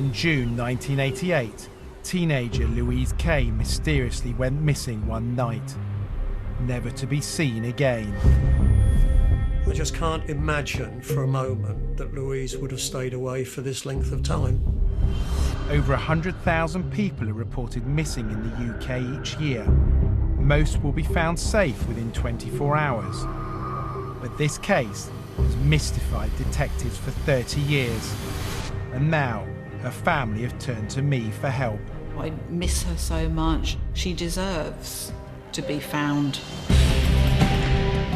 In June 1988, teenager Louise Kay mysteriously went missing one night, never to be seen again. I just can't imagine for a moment that Louise would have stayed away for this length of time. Over 100,000 people are reported missing in the UK each year. Most will be found safe within 24 hours. But this case has mystified detectives for 30 years. And now, her family have turned to me for help. I miss her so much. She deserves to be found.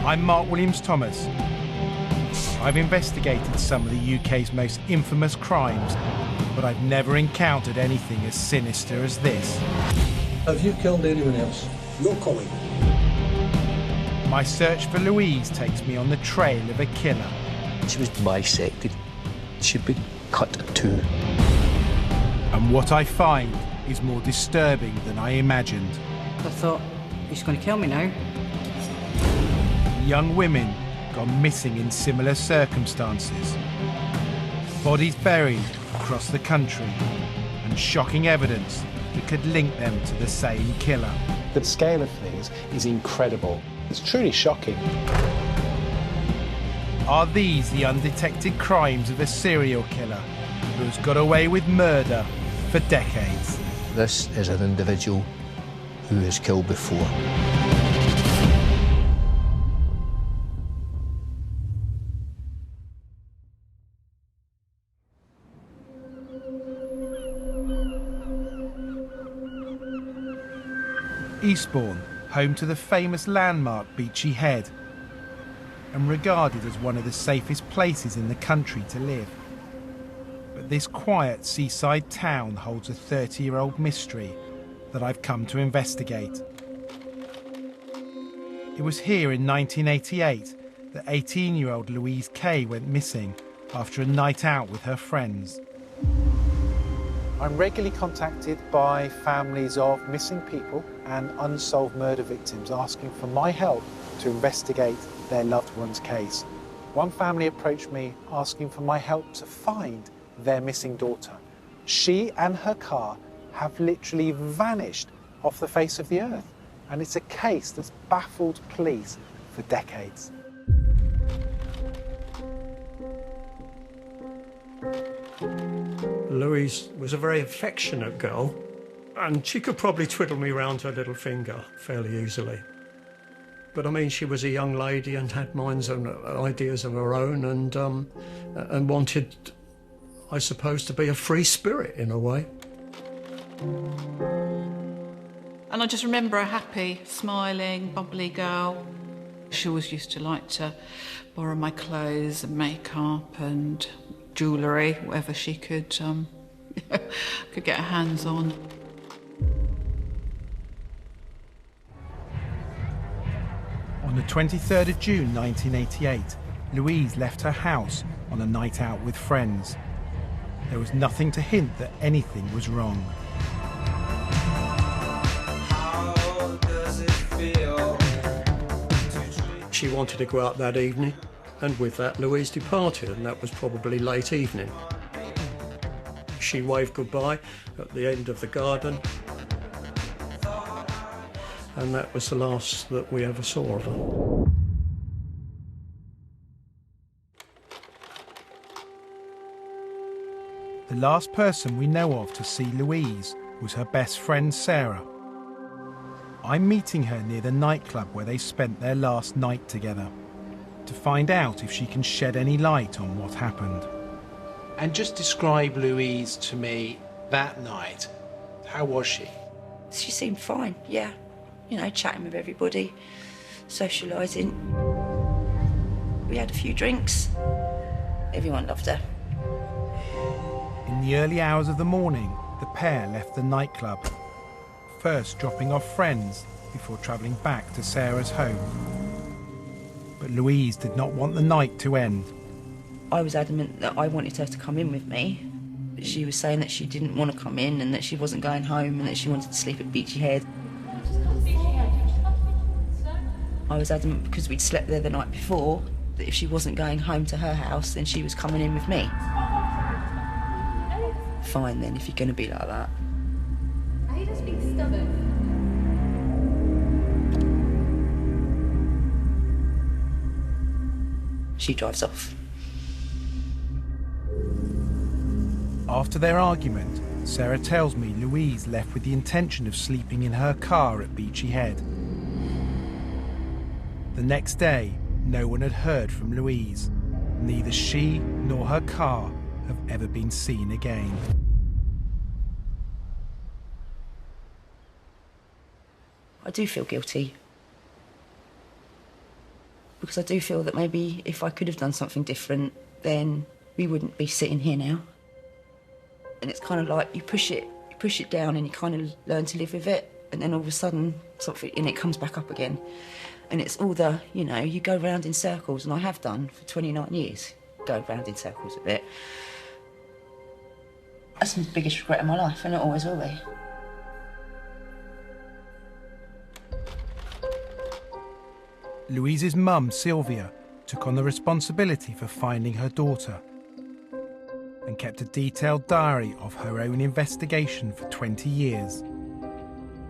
I'm Mark Williams-Thomas. I've investigated some of the UK's most infamous crimes, but I've never encountered anything as sinister as this. Have you killed anyone else? You're calling. My search for Louise takes me on the trail of a killer. She was bisected. She'd been cut in two. And what I find is more disturbing than I imagined. I thought, he's going to kill me now. Young women gone missing in similar circumstances. Bodies buried across the country, and shocking evidence that could link them to the same killer. The scale of things is incredible. It's truly shocking. Are these the undetected crimes of a serial killer who has got away with murder for decades? This is an individual who has killed before. Eastbourne, home to the famous landmark Beachy Head, and regarded as one of the safest places in the country to live. But this quiet seaside town holds a 30-year-old mystery that I've come to investigate. It was here in 1988 that 18-year-old Louise Kay went missing after a night out with her friends. I'm regularly contacted by families of missing people and unsolved murder victims asking for my help to investigate their loved one's case. One family approached me asking for my help to find their missing daughter. She and her car have literally vanished off the face of the earth, and it's a case that's baffled police for decades. Louise was a very affectionate girl, and she could probably twiddle me round her little finger fairly easily. But I mean, she was a young lady and had minds and ideas of her own, and wanted, I suppose, to be a free spirit in a way. And I just remember a happy, smiling, bubbly girl. She always used to like to borrow my clothes and makeup and jewellery, whatever she could get her hands on. On the 23rd of June 1988, Louise left her house on a night out with friends. There was nothing to hint that anything was wrong. How does it feel? She wanted to go out that evening, and with that Louise departed, and that was probably late evening. She waved goodbye at the end of the garden, and that was the last that we ever saw of her. The last person we know of to see Louise was her best friend Sarah. I'm meeting her near the nightclub where they spent their last night together, to find out if she can shed any light on what happened. And just describe Louise to me that night. How was she? She seemed fine, yeah. You know, chatting with everybody, socialising. We had a few drinks. Everyone loved her. In the early hours of the morning, the pair left the nightclub, first dropping off friends before travelling back to Sarah's home. But Louise did not want the night to end. I was adamant that I wanted her to come in with me. But she was saying that she didn't want to come in and that she wasn't going home and that she wanted to sleep at Beachy Head. I was adamant because we'd slept there the night before that if she wasn't going home to her house, then she was coming in with me. fine then, if you're going to be like that. Are you just being stubborn? She drives off. After their argument, Sarah tells me Louise left with the intention of sleeping in her car at Beachy Head. The next day, no one had heard from Louise. Neither she nor her car have ever been seen again. I do feel guilty. Because I do feel that maybe if I could have done something different, then we wouldn't be sitting here now. And it's kind of like you push it down and you kind of learn to live with it, and then all of a sudden something and it comes back up again. And it's all the, you know, you go round in circles, and I have done for 29 years, go round in circles a bit. That's the biggest regret of my life, and it always will be. Louise's mum, Sylvia, took on the responsibility for finding her daughter and kept a detailed diary of her own investigation for 20 years.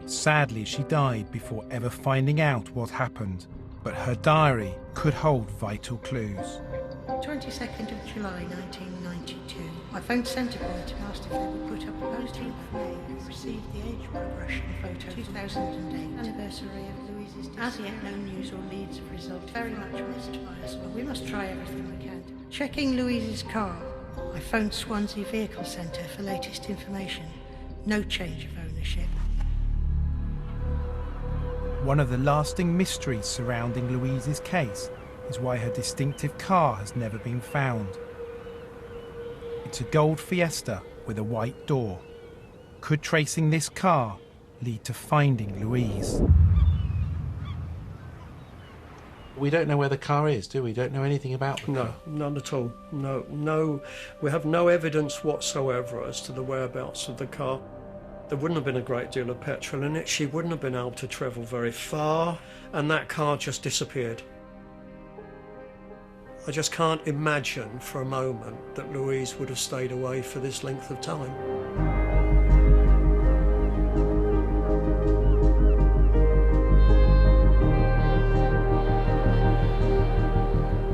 Sadly, she died before ever finding out what happened, but her diary could hold vital clues. 22nd of July 1992. I phoned Centrepoint and asked if they would put up a poster of May who received the age progression photo 2008 anniversary of Louise's death. As yet, no news or leads have resulted. Very much missed by us, but we must try everything we can. Checking Louise's car, I phoned Swansea Vehicle Centre for latest information. No change of ownership. One of the lasting mysteries surrounding Louise's case is why her distinctive car has never been found. It's a gold Fiesta with a white door. Could tracing this car lead to finding Louise? We don't know where the car is, do we? Don't know anything about the car? No, none at all. No. We have no evidence whatsoever as to the whereabouts of the car. There wouldn't have been a great deal of petrol in it. She wouldn't have been able to travel very far, and that car just disappeared. I just can't imagine for a moment that Louise would have stayed away for this length of time.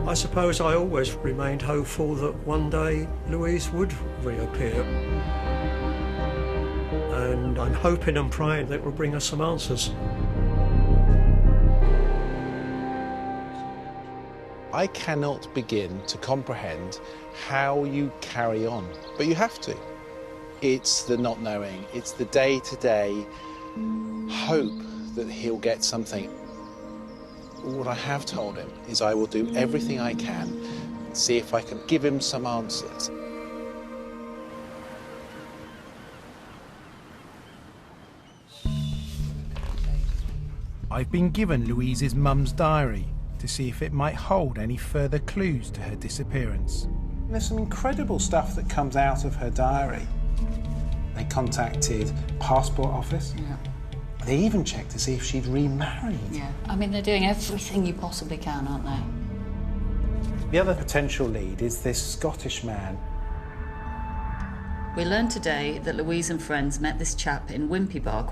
I suppose I always remained hopeful that one day Louise would reappear. And I'm hoping and praying that it will bring us some answers. I cannot begin to comprehend how you carry on, but you have to. It's the not knowing, it's the day-to-day hope that he'll get something. What I have told him is I will do everything I can and see if I can give him some answers. I've been given Louise's mum's diary to see if it might hold any further clues to her disappearance. There's some incredible stuff that comes out of her diary. They contacted passport office. Yeah. They even checked to see if she'd remarried. Yeah. I mean, they're doing everything you possibly can, aren't they? The other potential lead is this Scottish man. We learned today that Louise and friends met this chap in Wimpy Bar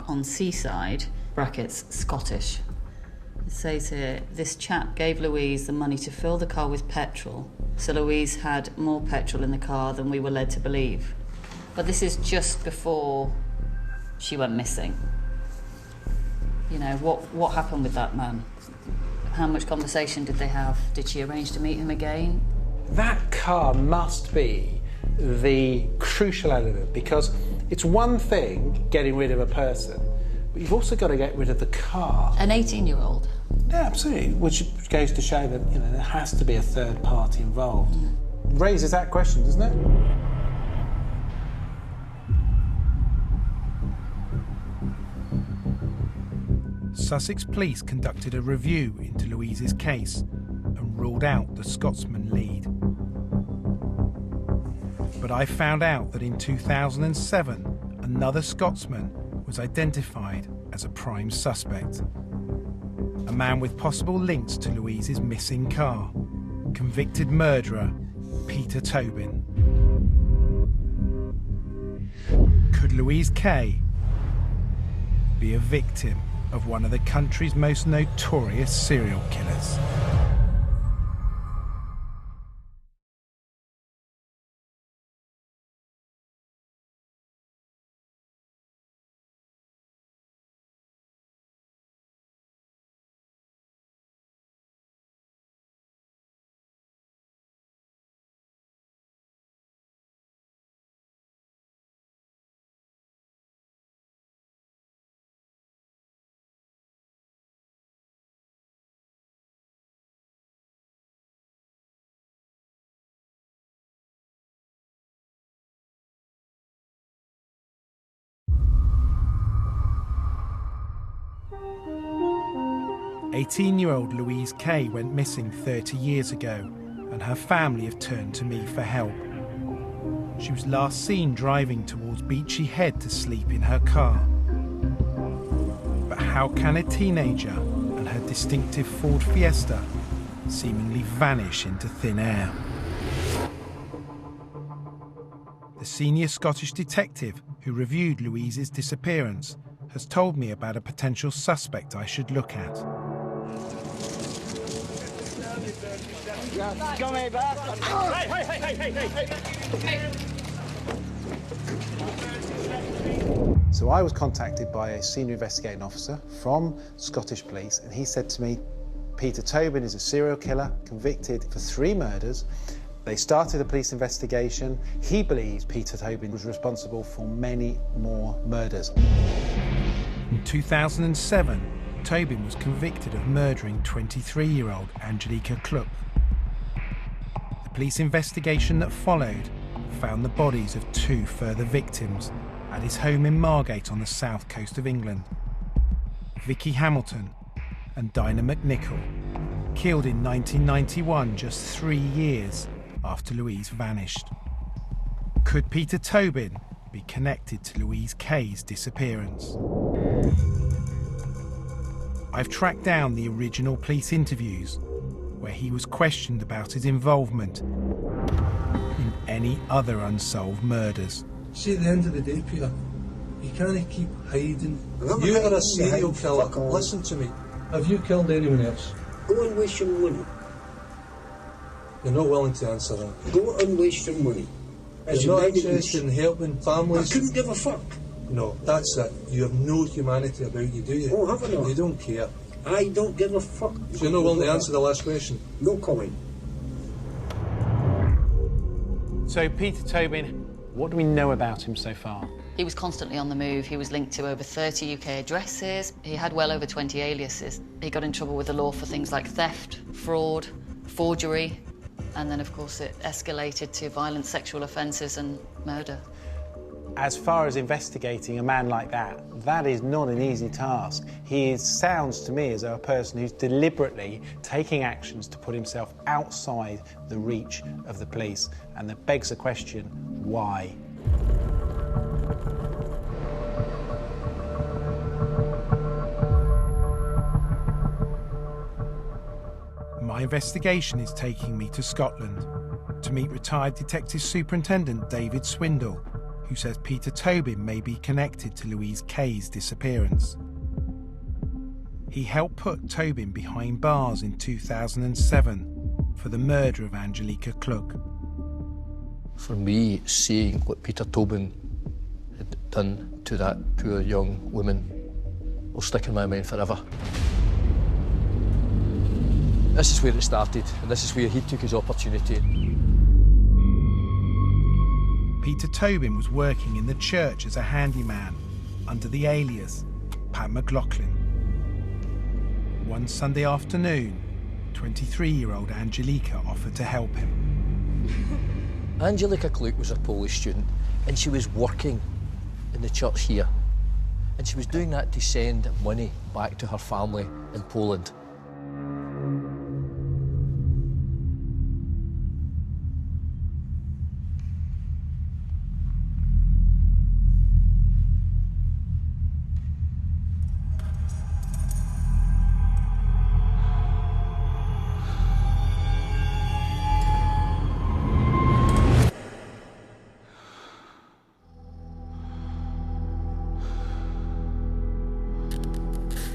on Seaside, brackets, Scottish. It says here, this chap gave Louise the money to fill the car with petrol, so Louise had more petrol in the car than we were led to believe. But this is just before she went missing. You know, what happened with that man? How much conversation did they have? Did she arrange to meet him again? That car must be the crucial element, because it's one thing getting rid of a person, but you've also got to get rid of the car. An 18-year-old? Yeah, absolutely, which goes to show that, you know, there has to be a third party involved. Raises that question, doesn't it? Sussex police conducted a review into Louise's case and ruled out the Scotsman lead. But I found out that in 2007, another Scotsman was identified as a prime suspect. A man with possible links to Louise's missing car. Convicted murderer, Peter Tobin. Louise Kay be a victim of one of the country's most notorious serial killers? "18-year-old Louise Kay went missing 30 years ago, and her family have turned to me for help. She was last seen driving towards Beachy Head to sleep in her car. But how can a teenager and her distinctive Ford Fiesta seemingly vanish into thin air?" The senior Scottish detective who reviewed Louise's disappearance has told me about a potential suspect I should look at. So I was contacted by a senior investigating officer from Scottish Police, and he said to me, Peter Tobin is a serial killer convicted for 3 murders. They started a police investigation. He believes Peter Tobin was responsible for many more murders. In 2007, Tobin was convicted of murdering 23-year-old Angelica Kluck. The police investigation that followed found the bodies of 2 further victims at his home in Margate on the south coast of England. Vicky Hamilton and Dinah McNichol, killed in 1991, just 3 years after Louise vanished. Could Peter Tobin be connected to Louise Kay's disappearance? I've tracked down the original police interviews where he was questioned about his involvement in any other unsolved murders. See, at the end of the day, Peter, you can't keep hiding. You are a serial killer. Listen to me. Have you killed anyone else? Go and waste your money. You're not willing to answer that. Go and waste your money. You're not interested in helping families? I couldn't give a fuck. No, that's it. You have no humanity about you, do you? Oh, have I not? You don't care. I don't give a fuck. So you're not willing to answer the last question? No comment. So, Peter Tobin, what do we know about him so far? He was constantly on the move. He was linked to over 30 UK addresses. He had well over 20 aliases. He got in trouble with the law for things like theft, fraud, forgery, and then, of course, it escalated to violent sexual offences and murder. As far as investigating a man like that, that is not an easy task. He sounds to me as though a person who's deliberately taking actions to put himself outside the reach of the police. And that begs the question, why? My investigation is taking me to Scotland to meet retired Detective Superintendent David Swindle, who says Peter Tobin may be connected to Louise Kay's disappearance. He helped put Tobin behind bars in 2007 for the murder of Angelica Kluck. For me, seeing what Peter Tobin had done to that poor young woman will stick in my mind forever. This is where it started, and this is where he took his opportunity. Peter Tobin was working in the church as a handyman under the alias Pat McLaughlin. One Sunday afternoon, 23-year-old Angelica offered to help him. Angelica Kluck was a Polish student, and she was working in the church here. And she was doing that to send money back to her family in Poland.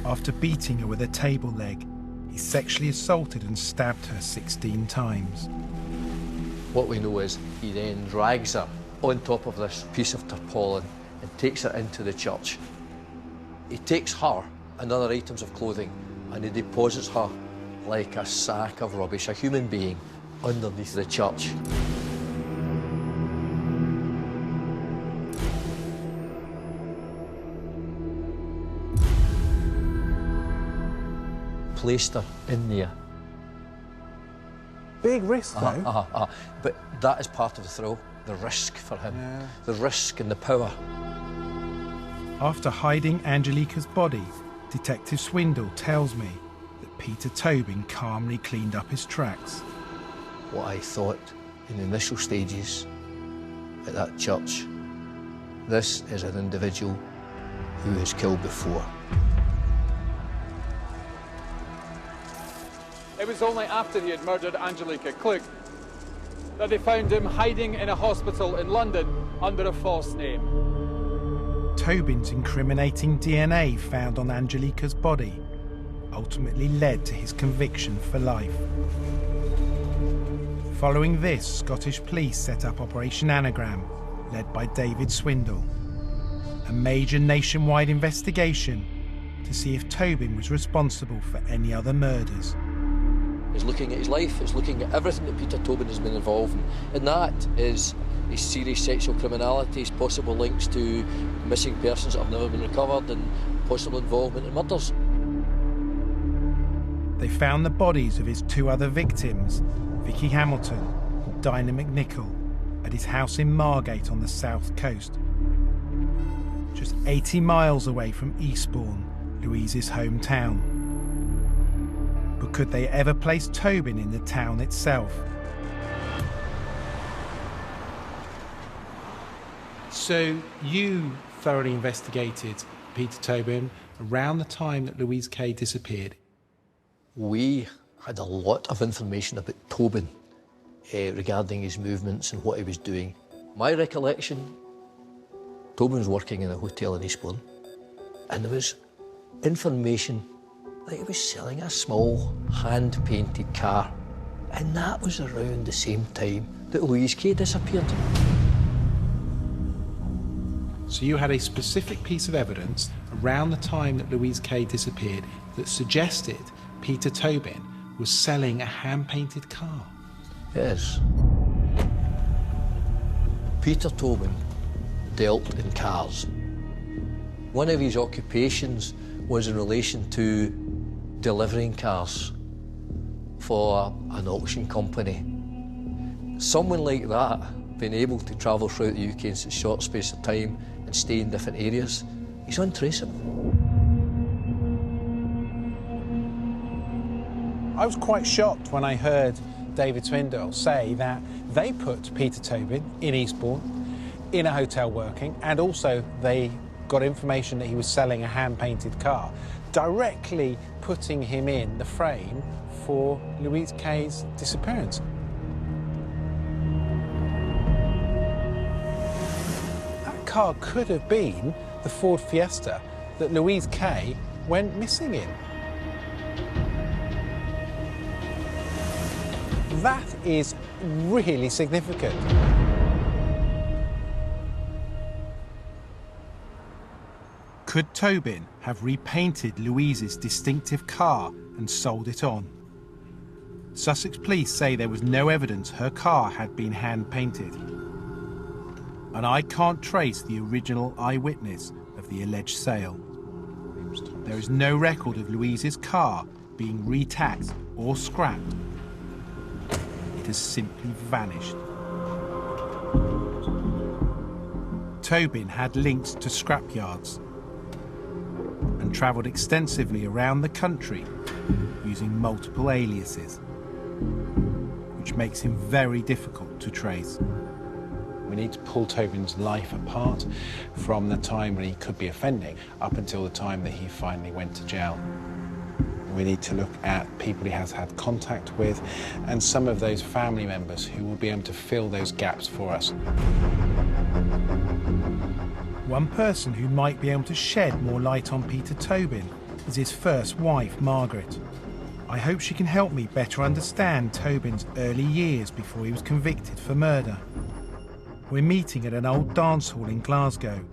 After beating her with a table leg, he sexually assaulted and stabbed her 16 times. What we know is he then drags her on top of this piece of tarpaulin and takes her into the church. He takes her and other items of clothing and he deposits her like a sack of rubbish, a human being, underneath the church. Placed her in there. Big risk, though. But that is part of the thrill, the risk for him, the risk and the power. After hiding Angelica's body, Detective Swindle tells me that Peter Tobin calmly cleaned up his tracks. What I thought in the initial stages at that church, this is an individual who has killed before. It was only after he had murdered Angelica Klug that they found him hiding in a hospital in London under a false name. Tobin's incriminating DNA found on Angelica's body ultimately led to his conviction for life. Following this, Scottish police set up Operation Anagram, led by David Swindle, a major nationwide investigation to see if Tobin was responsible for any other murders. It's looking at his life, it's looking at everything that Peter Tobin has been involved in. And that is his serious sexual criminality, his possible links to missing persons that have never been recovered, and possible involvement in murders. They found the bodies of his two other victims, Vicky Hamilton and Dinah McNichol, at his house in Margate on the south coast, just 80 miles away from Eastbourne, Louise's hometown. But could they ever place Tobin in the town itself? So you thoroughly investigated Peter Tobin around the time that Louise Kay disappeared. We had a lot of information about Tobin regarding his movements and what he was doing. My recollection, Tobin was working in a hotel in Eastbourne, and there was information that he was selling a small hand-painted car, and that was around the same time that Louise Kay disappeared. So you had a specific piece of evidence around the time that Louise Kay disappeared that suggested Peter Tobin was selling a hand-painted car. Yes. Peter Tobin dealt in cars. One of his occupations was in relation to delivering cars for an auction company. Someone like that, being able to travel throughout the UK in such a short space of time and stay in different areas, he's untraceable. I was quite shocked when I heard David Swindle say that they put Peter Tobin in Eastbourne, in a hotel working, and also they got information that he was selling a hand-painted car, directly putting him in the frame for Louise Kay's disappearance. That car could have been the Ford Fiesta that Louise Kay went missing in. That is really significant. Could Tobin have repainted Louise's distinctive car and sold it on? Sussex police say there was no evidence her car had been hand-painted. And I can't trace the original eyewitness of the alleged sale. There is no record of Louise's car being retaxed or scrapped. It has simply vanished. Tobin had links to scrapyards and travelled extensively around the country using multiple aliases, which makes him very difficult to trace. We need to pull Tobin's life apart from the time when he could be offending up until the time that he finally went to jail. We need to look at people he has had contact with and some of those family members who will be able to fill those gaps for us. One person who might be able to shed more light on Peter Tobin is his first wife, Margaret. I hope she can help me better understand Tobin's early years before he was convicted for murder. We're meeting at an old dance hall in Glasgow,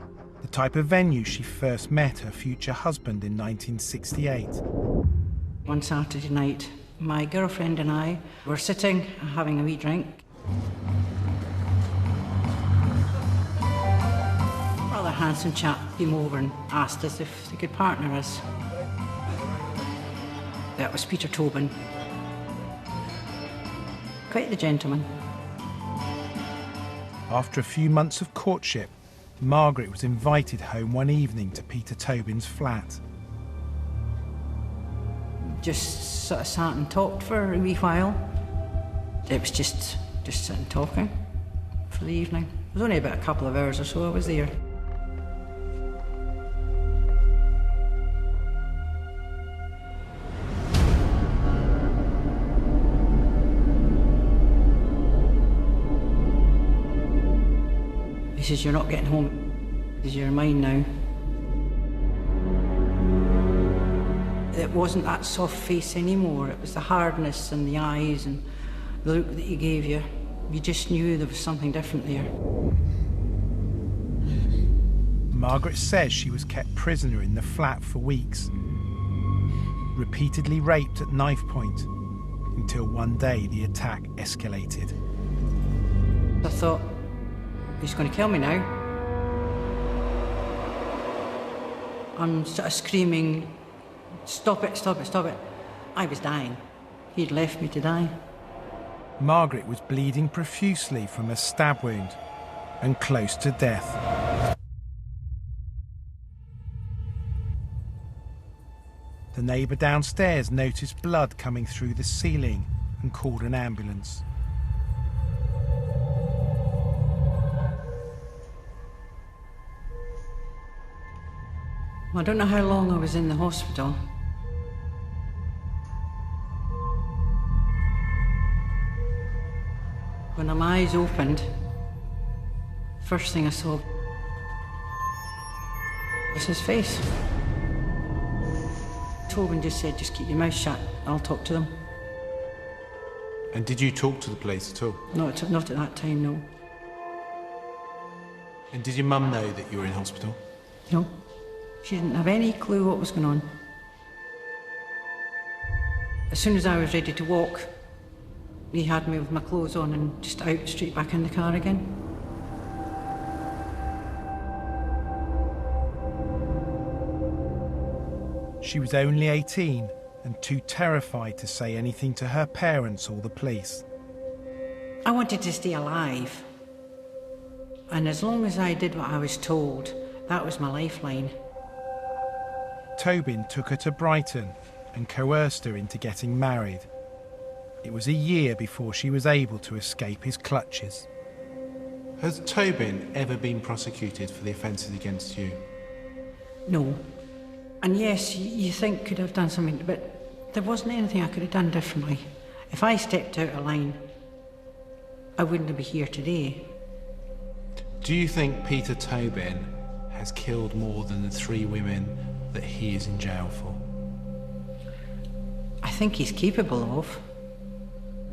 the type of venue she first met her future husband in 1968. One Saturday night, my girlfriend and I were sitting having a wee drink. A rather handsome chap came over and asked us if they could partner us. That was Peter Tobin. Quite the gentleman. After a few months of courtship, Margaret was invited home one evening to Peter Tobin's flat. Just sort of sat and talked for a wee while. It was just sitting talking for the evening. It was only about a couple of hours or so I was there. He says, "You're not getting home. Because you're mine now." It wasn't that soft face anymore. It was the hardness and the eyes and the look that he gave you. You just knew there was something different there. Margaret says she was kept prisoner in the flat for weeks, repeatedly raped at knife point, until one day the attack escalated. I thought, he's going to kill me now. I'm sort of screaming, "Stop it, stop it, stop it." I was dying. He'd left me to die. Margaret was bleeding profusely from a stab wound and close to death. The neighbour downstairs noticed blood coming through the ceiling and called an ambulance. I don't know how long I was in the hospital. When my eyes opened, first thing I saw was his face. Tobin just said, "Just keep your mouth shut, I'll talk to them." And did you talk to the police at all? Not at that time, no. And did your mum know that you were in hospital? No. She didn't have any clue what was going on. As soon as I was ready to walk, he had me with my clothes on and just out straight back in the car again. She was only 18 and too terrified to say anything to her parents or the police. I wanted to stay alive. And as long as I did what I was told, that was my lifeline. Tobin took her to Brighton and coerced her into getting married. It was a year before she was able to escape his clutches. Has Tobin ever been prosecuted for the offences against you? No. And yes, you think could have done something, but there wasn't anything I could have done differently. If I stepped out of line, I wouldn't be here today. Do you think Peter Tobin has killed more than the 3 women that he is in jail for? I think he's capable of.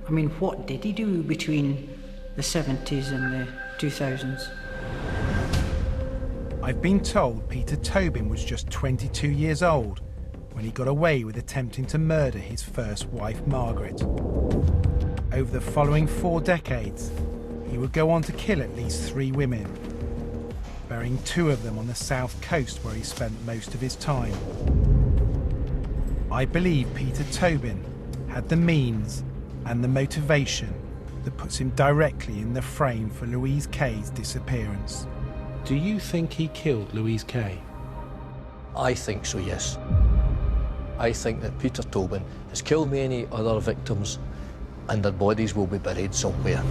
I mean, what did he do between the 70s and the 2000s? I've been told Peter Tobin was just 22 years old when he got away with attempting to murder his first wife, Margaret. Over the following 4 decades, he would go on to kill at least 3 women, burying 2 of them on the south coast where he spent most of his time. I believe Peter Tobin had the means and the motivation that puts him directly in the frame for Louise Kay's disappearance. Do you think he killed Louise Kay? I think so, yes. I think that Peter Tobin has killed many other victims and their bodies will be buried somewhere.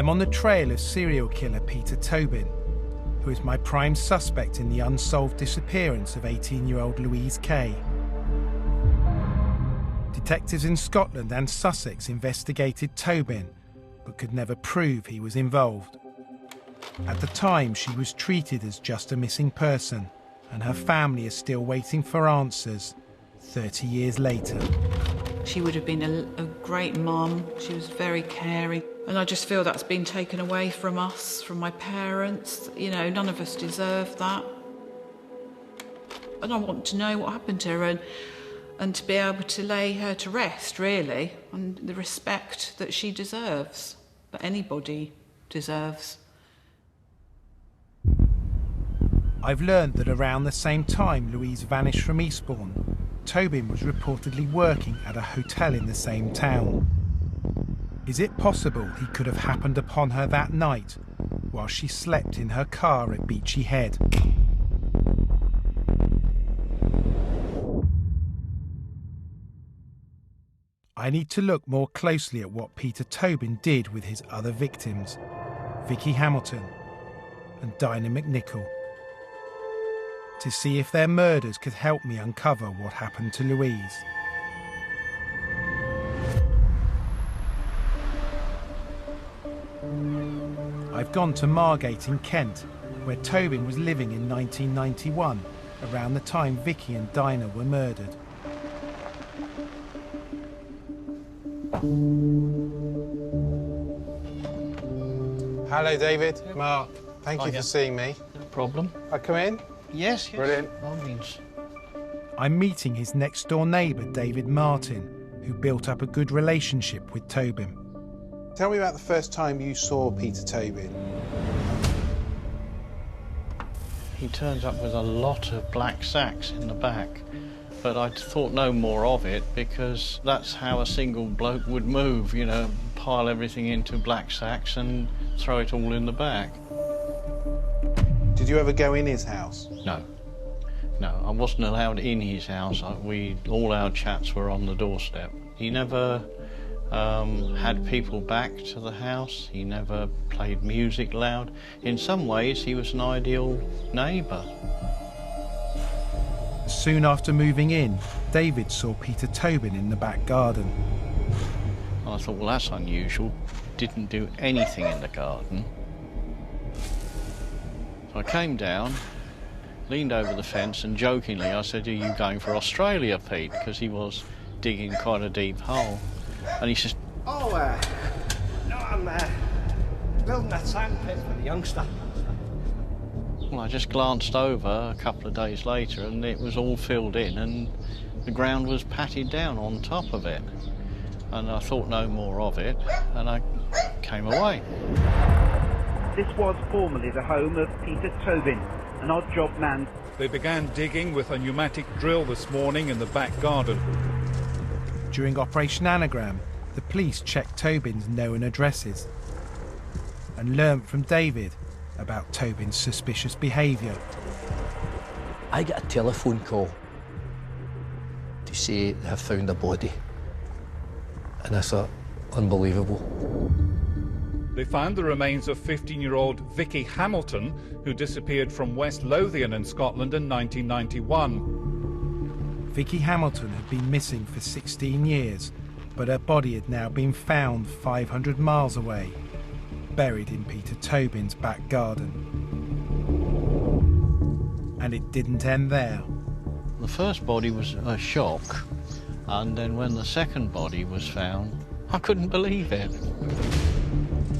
I'm on the trail of serial killer Peter Tobin, who is my prime suspect in the unsolved disappearance of 18-year-old Louise Kay. Detectives in Scotland and Sussex investigated Tobin, but could never prove he was involved. At the time, she was treated as just a missing person, and her family is still waiting for answers 30 years later. She would have been a great mum. She was very caring. And I just feel that's been taken away from us, from my parents. You know, none of us deserve that. And I want to know what happened to her and to be able to lay her to rest, really, and the respect that she deserves, that anybody deserves. I've learned that around the same time Louise vanished from Eastbourne, Tobin was reportedly working at a hotel in the same town. Is it possible he could have happened upon her that night while she slept in her car at Beachy Head? I need to look more closely at what Peter Tobin did with his other victims, Vicky Hamilton and Dinah McNichol, to see if their murders could help me uncover what happened to Louise. I've gone to Margate in Kent, where Tobin was living in 1991, around the time Vicky and Dinah were murdered. Hello, David. Mark, thank you for seeing me. No problem. I come in? Yes. Brilliant. By all means. I'm meeting his next-door neighbour, David Martin, who built up a good relationship with Tobin. Tell me about the first time you saw Peter Tobin. He turns up with a lot of black sacks in the back, but I thought no more of it because that's how a single bloke would move, you know, pile everything into black sacks and throw it all in the back. Did you ever go in his house? No. No, I wasn't allowed in his house. All our chats were on the doorstep. He never had people back to the house. He never played music loud. In some ways, he was an ideal neighbour. Soon after moving in, David saw Peter Tobin in the back garden. I thought, well, that's unusual. Didn't do anything in the garden. So I came down, leaned over the fence, and jokingly I said, "Are you going for Australia, Pete?" Because he was digging quite a deep hole. And he says, "Oh, no, I'm building a sand pit for the youngster." Well, I just glanced over a couple of days later and it was all filled in and the ground was patted down on top of it. And I thought no more of it and I came away. This was formerly the home of Peter Tobin, an odd job man. They began digging with a pneumatic drill this morning in the back garden. During Operation Anagram, the police checked Tobin's known addresses and learnt from David about Tobin's suspicious behaviour. I got a telephone call to say they have found a body. And I thought, unbelievable. They found the remains of 15-year-old Vicky Hamilton, who disappeared from West Lothian in Scotland in 1991. Vicky Hamilton had been missing for 16 years, but her body had now been found 500 miles away, buried in Peter Tobin's back garden. And it didn't end there. The first body was a shock, and then when the second body was found, I couldn't believe it.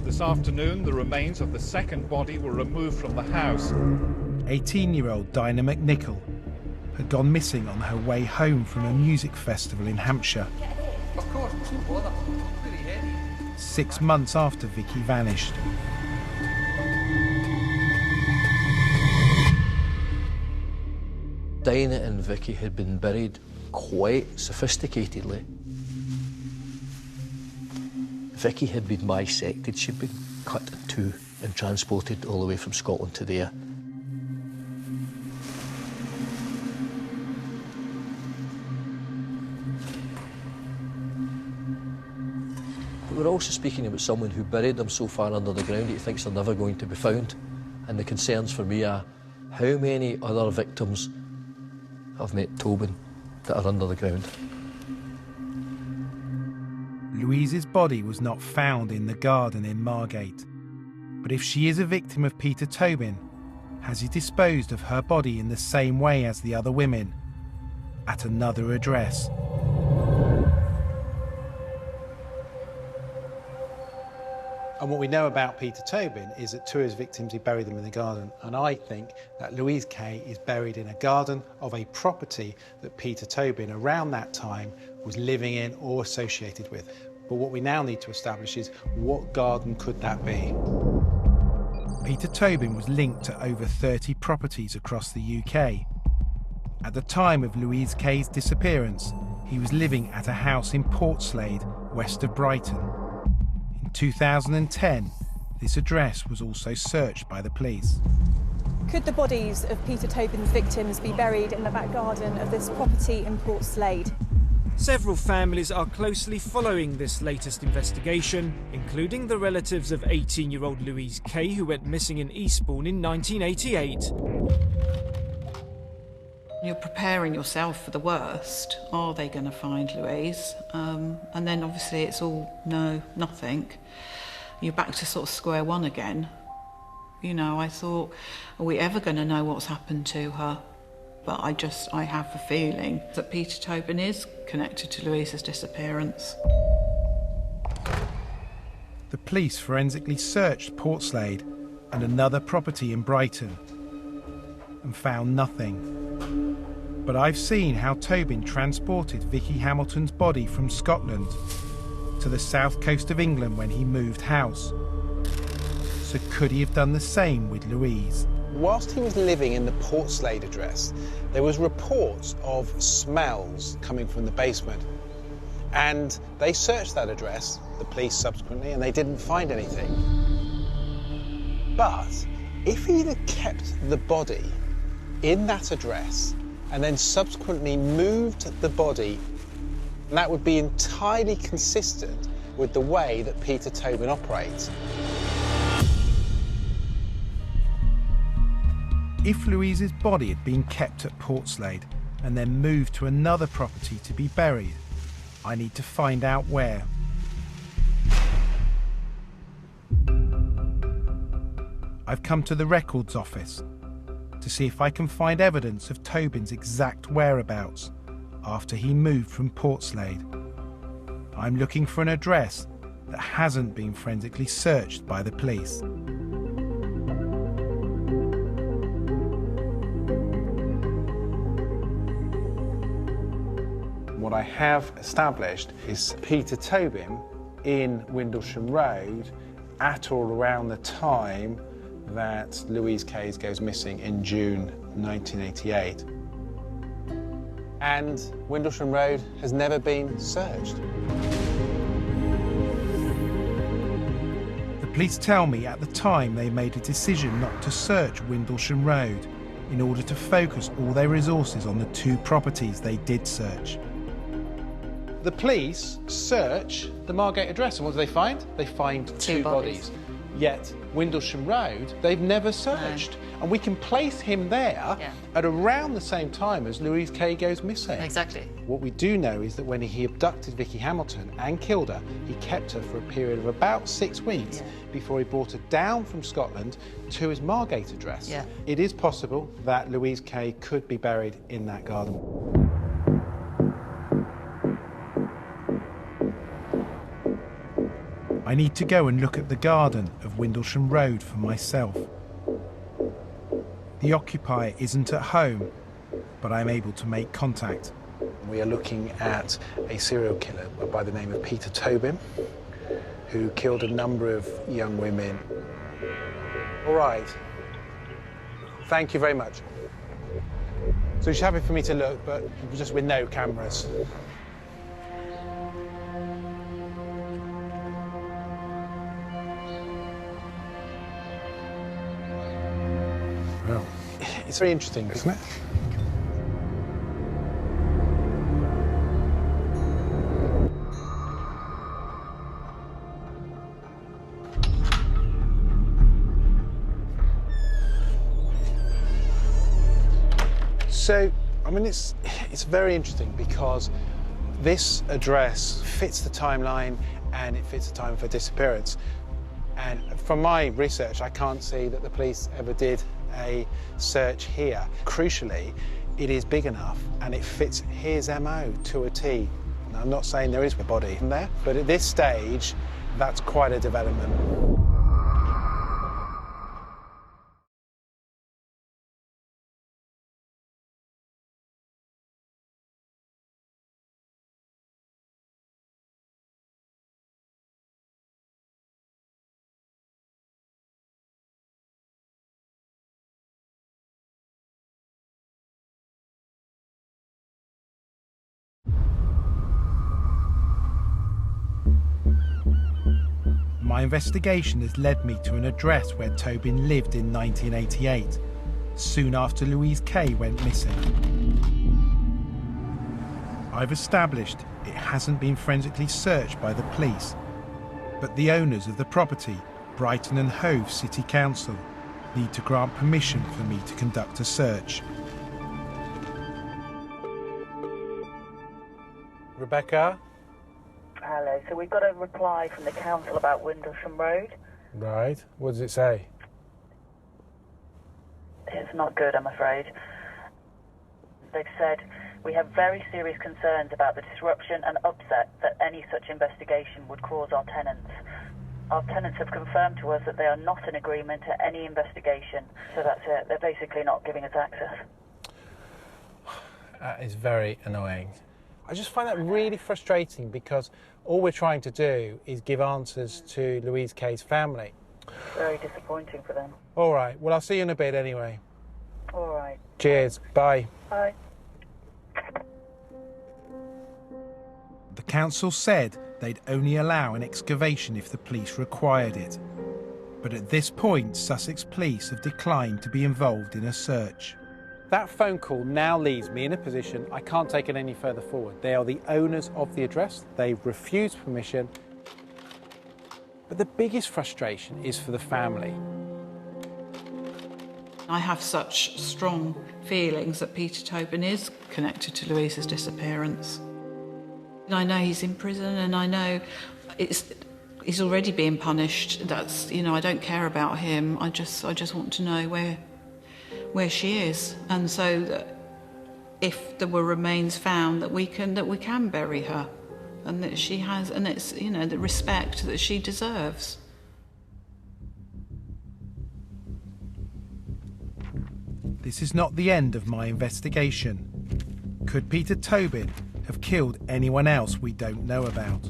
This afternoon, the remains of the second body were removed from the house. 18-year-old Dinah McNichol had gone missing on her way home from a music festival in Hampshire. Of course, no bother. Pretty heavy. 6 months after Vicky vanished. Dinah and Vicky had been buried quite sophisticatedly. Vicky had been bisected. She'd been cut in two and transported all the way from Scotland to there. we're also speaking about someone who buried them so far under the ground that he thinks they're never going to be found. And the concerns for me are, how many other victims have met Tobin that are under the ground? Louise's body was not found in the garden in Margate. But if she is a victim of Peter Tobin, has he disposed of her body in the same way as the other women, at another address? And what we know about Peter Tobin is that 2 of his victims, he buried them in the garden. And I think that Louise Kay is buried in a garden of a property that Peter Tobin, around that time, was living in or associated with. But what we now need to establish is, what garden could that be? Peter Tobin was linked to over 30 properties across the UK. At the time of Louise Kay's disappearance, he was living at a house in Portslade, west of Brighton. In 2010, this address was also searched by the police. Could the bodies of Peter Tobin's victims be buried in the back garden of this property in Portslade? Several families are closely following this latest investigation, including the relatives of 18-year-old Louise Kay, who went missing in Eastbourne in 1988. You're preparing yourself for the worst. Are they going to find Louise? And then obviously it's all no, nothing. You're back to sort of square one again. You know, I thought, are we ever going to know what's happened to her? But I have a feeling that Peter Tobin is connected to Louise's disappearance. The police forensically searched Portslade and another property in Brighton and found nothing. But I've seen how Tobin transported Vicky Hamilton's body from Scotland to the south coast of England when he moved house. So could he have done the same with Louise? Whilst he was living in the Portslade address, there was reports of smells coming from the basement. And they searched that address, the police subsequently, and they didn't find anything. But if he'd have kept the body in that address and then subsequently moved the body, that would be entirely consistent with the way that Peter Tobin operates. If Louise's body had been kept at Portslade and then moved to another property to be buried, I need to find out where. I've come to the records office to see if I can find evidence of Tobin's exact whereabouts after he moved from Portslade. I'm looking for an address that hasn't been forensically searched by the police. What I have established is Peter Tobin in Windlesham Road at or around the time that Louise Kay goes missing in June 1988. And Windlesham Road has never been searched. The police tell me at the time they made a decision not to search Windlesham Road in order to focus all their resources on the 2 properties they did search. The police search the Margate address, and what do they find? They find 2 bodies. Yet Windlesham Road, they've never searched. No. And we can place him there at around the same time as Louise Kay goes missing. Exactly. What we do know is that when he abducted Vicky Hamilton and killed her, he kept her for a period of about 6 weeks before he brought her down from Scotland to his Margate address. Yeah. It is possible that Louise Kay could be buried in that garden. I need to go and look at the garden of Windlesham Road for myself. The occupier isn't at home, but I'm able to make contact. We are looking at a serial killer by the name of Peter Tobin, who killed a number of young women. All right. Thank you very much. So she's happy for me to look, but just with no cameras. Well, it's very interesting, isn't it? So, I mean, it's very interesting because this address fits the timeline and it fits the time for disappearance. And from my research, I can't see that the police ever did a search here. Crucially, it is big enough and it fits his MO to a T. Now, I'm not saying there is a body in there, but at this stage, that's quite a development. My investigation has led me to an address where Tobin lived in 1988, soon after Louise Kay went missing. I've established it hasn't been forensically searched by the police, but the owners of the property, Brighton and Hove City Council, need to grant permission for me to conduct a search. Rebecca? Hello, so we've got a reply from the council about Windlesham Road. Right, what does it say? It's not good, I'm afraid. They've said, we have very serious concerns about the disruption and upset that any such investigation would cause our tenants. Our tenants have confirmed to us that they are not in agreement to any investigation, so that's it. They're basically not giving us access. That is very annoying. I just find that really frustrating because all we're trying to do is give answers to Louise Kay's family. Very disappointing for them. All right, well, I'll see you in a bit anyway. All right. Cheers, bye. Bye. The council said they'd only allow an excavation if the police required it. But at this point, Sussex police have declined to be involved in a search. That phone call now leaves me in a position I can't take it any further forward. They are the owners of the address. They've refused permission. But the biggest frustration is for the family. I have such strong feelings that Peter Tobin is connected to Louise's disappearance. I know he's in prison and I know he's already being punished. That's, you know, I don't care about him. I just want to know where she is, and so that if there were remains found, that we can bury her, and that she has, and it's, you know, the respect that she deserves. This is not the end of my investigation. Could Peter Tobin have killed anyone else we don't know about?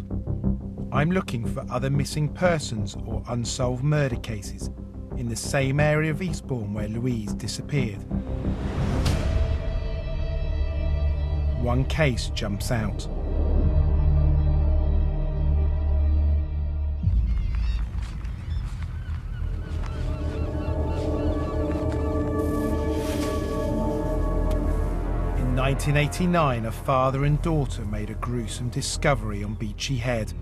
I'm looking for other missing persons or unsolved murder cases in the same area of Eastbourne where Louise disappeared. One case jumps out. In 1989, a father and daughter made a gruesome discovery on Beachy Head.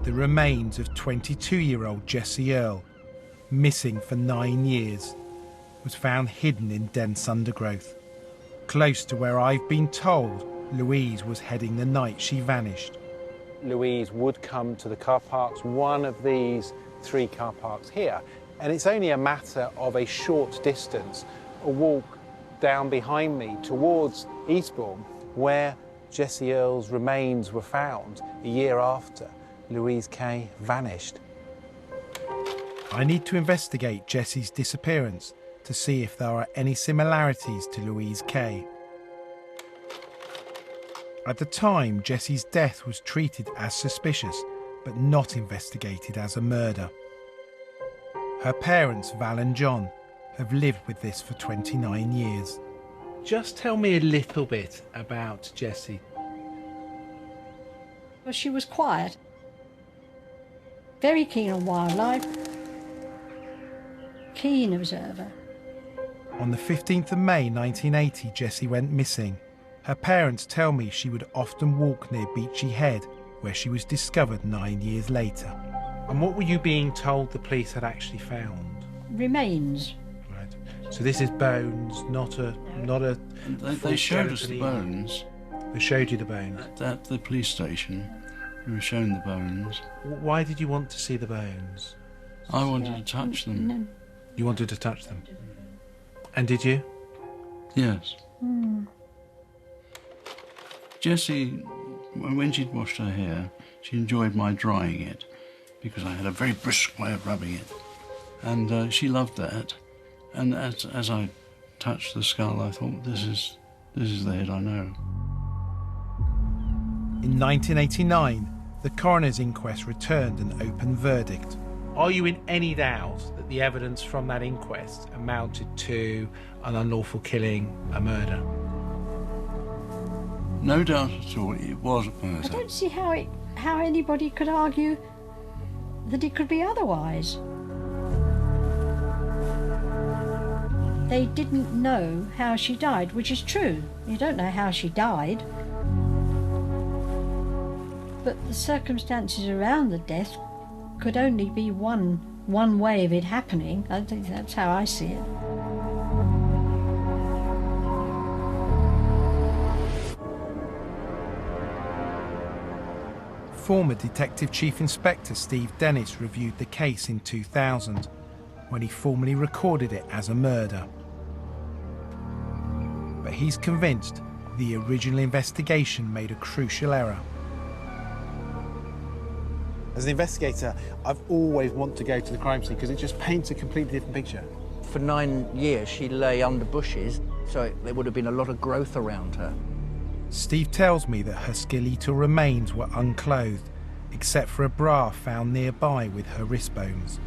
The remains of 22-year-old Jessie Earle, missing for 9 years, was found hidden in dense undergrowth, close to where I've been told Louise was heading the night she vanished. Louise would come to the car parks, one of these 3 car parks here, and it's only a matter of a short distance, a walk down behind me towards Eastbourne, where Jessie Earle's remains were found a year after Louise Kay vanished. I need to investigate Jessie's disappearance to see if there are any similarities to Louise Kay. At the time, Jessie's death was treated as suspicious, but not investigated as a murder. Her parents, Val and John, have lived with this for 29 years. Just tell me a little bit about Jessie. Well, she was quiet, very keen on wildlife, keen observer. On the 15th of May 1980, Jessie went missing. Her parents tell me she would often walk near Beachy Head, where she was discovered 9 years later. And what were you being told the police had actually found? Remains. Right. So this is bones, not a They showed us the bones. They showed you the bones? At the police station. We were shown the bones. Why did you want to see the bones? I wanted to touch them. No. You wanted to touch them? And did you? Yes. Jessie, when she'd washed her hair, she enjoyed my drying it because I had a very brisk way of rubbing it. And she loved that. And as I touched the skull, I thought, this is the head I know. In 1989, the coroner's inquest returned an open verdict. Are you in any doubt that the evidence from that inquest amounted to an unlawful killing, a murder? No doubt at all, it was a murder. I don't see how anybody could argue that it could be otherwise. They didn't know how she died, which is true. You don't know how she died. But the circumstances around the death could only be one way of it happening. I think that's how I see it. Former Detective Chief Inspector Steve Dennis reviewed the case in 2000, when he formally recorded it as a murder. But he's convinced the original investigation made a crucial error. As an investigator, I've always wanted to go to the crime scene because it just paints a completely different picture. For 9 years, she lay under bushes, so there would have been a lot of growth around her. Steve tells me that her skeletal remains were unclothed, except for a bra found nearby with her wrist bones.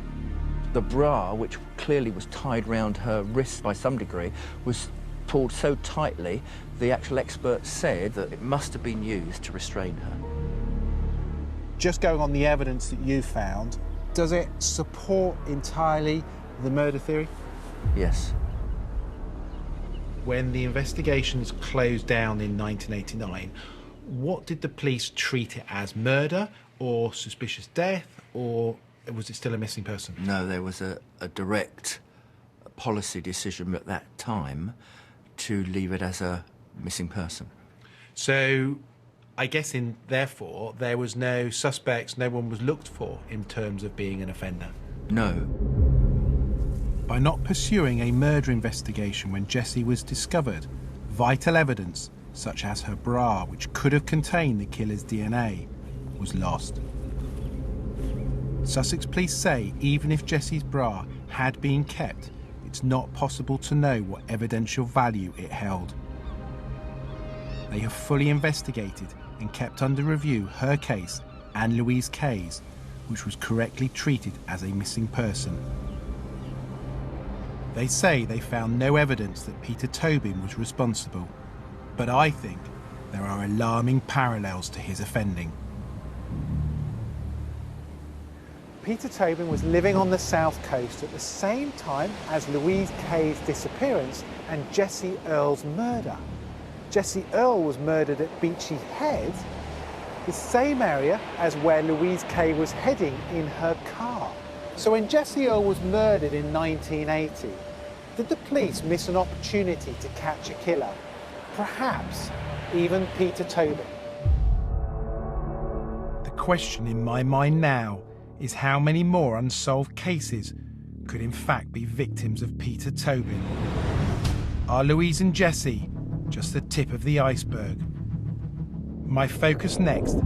The bra, which clearly was tied round her wrist by some degree, was pulled so tightly, the actual expert said that it must have been used to restrain her. Just going on the evidence that you found, does it support entirely the murder theory? Yes. When the investigations closed down in 1989, what did the police treat it as? Murder or suspicious death, or was it still a missing person? No, there was a direct policy decision at that time to leave it as a missing person. So I guess therefore there was no suspects, no one was looked for in terms of being an offender? No. By not pursuing a murder investigation when Jessie was discovered, vital evidence, such as her bra, which could have contained the killer's DNA, was lost. Sussex police say even if Jessie's bra had been kept, it's not possible to know what evidential value it held. They have fully investigated and kept under review her case and Louise Kay's, which was correctly treated as a missing person. They say they found no evidence that Peter Tobin was responsible, but I think there are alarming parallels to his offending. Peter Tobin was living on the south coast at the same time as Louise Kay's disappearance and Jessie Earle's murder. Jessie Earle was murdered at Beachy Head, the same area as where Louise Kay was heading in her car. So when Jessie Earle was murdered in 1980, did the police miss an opportunity to catch a killer? Perhaps even Peter Tobin. The question in my mind now is how many more unsolved cases could in fact be victims of Peter Tobin? Are Louise and Jessie just the tip of the iceberg? My focus next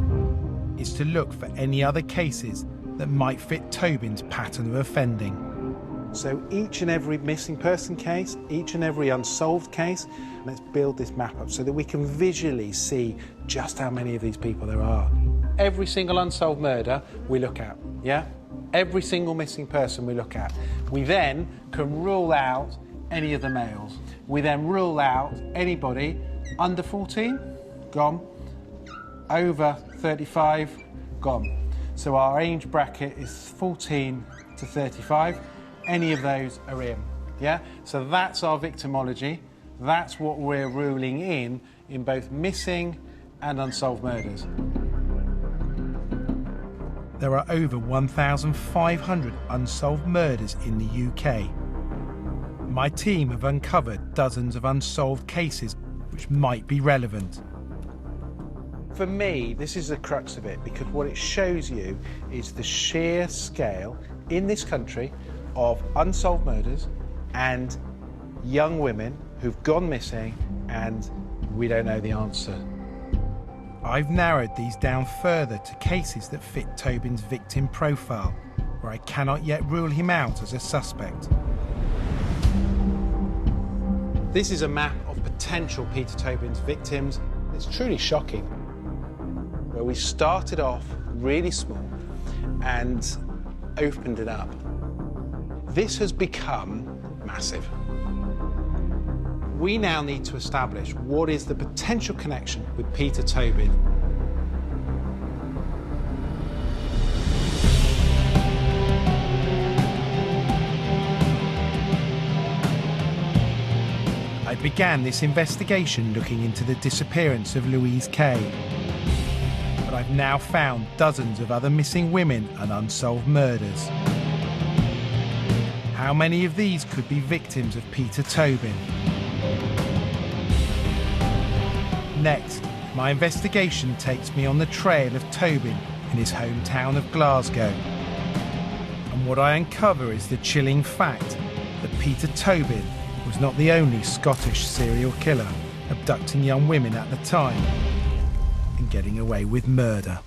is to look for any other cases that might fit Tobin's pattern of offending. So each and every missing person case, each and every unsolved case, let's build this map up so that we can visually see just how many of these people there are. Every single unsolved murder we look at, yeah? Every single missing person we look at. We then can rule out any of the males. We then rule out anybody under 14, gone. Over 35, gone. So our age bracket is 14 to 35. Any of those are in, yeah? So that's our victimology. That's what we're ruling in both missing and unsolved murders. there are over 1,500 unsolved murders in the UK. My team have uncovered dozens of unsolved cases which might be relevant. For me, this is the crux of it, because what it shows you is the sheer scale in this country of unsolved murders and young women who've gone missing and we don't know the answer. I've narrowed these down further to cases that fit Tobin's victim profile, where I cannot yet rule him out as a suspect. This is a map of potential Peter Tobin's victims. It's truly shocking, where we started off really small and opened it up. This has become massive. We now need to establish what is the potential connection with Peter Tobin. I began this investigation looking into the disappearance of Louise Kay. But I've now found dozens of other missing women and unsolved murders. How many of these could be victims of Peter Tobin? Next, my investigation takes me on the trail of Tobin in his hometown of Glasgow. And what I uncover is the chilling fact that Peter Tobin was not the only Scottish serial killer abducting young women at the time and getting away with murder.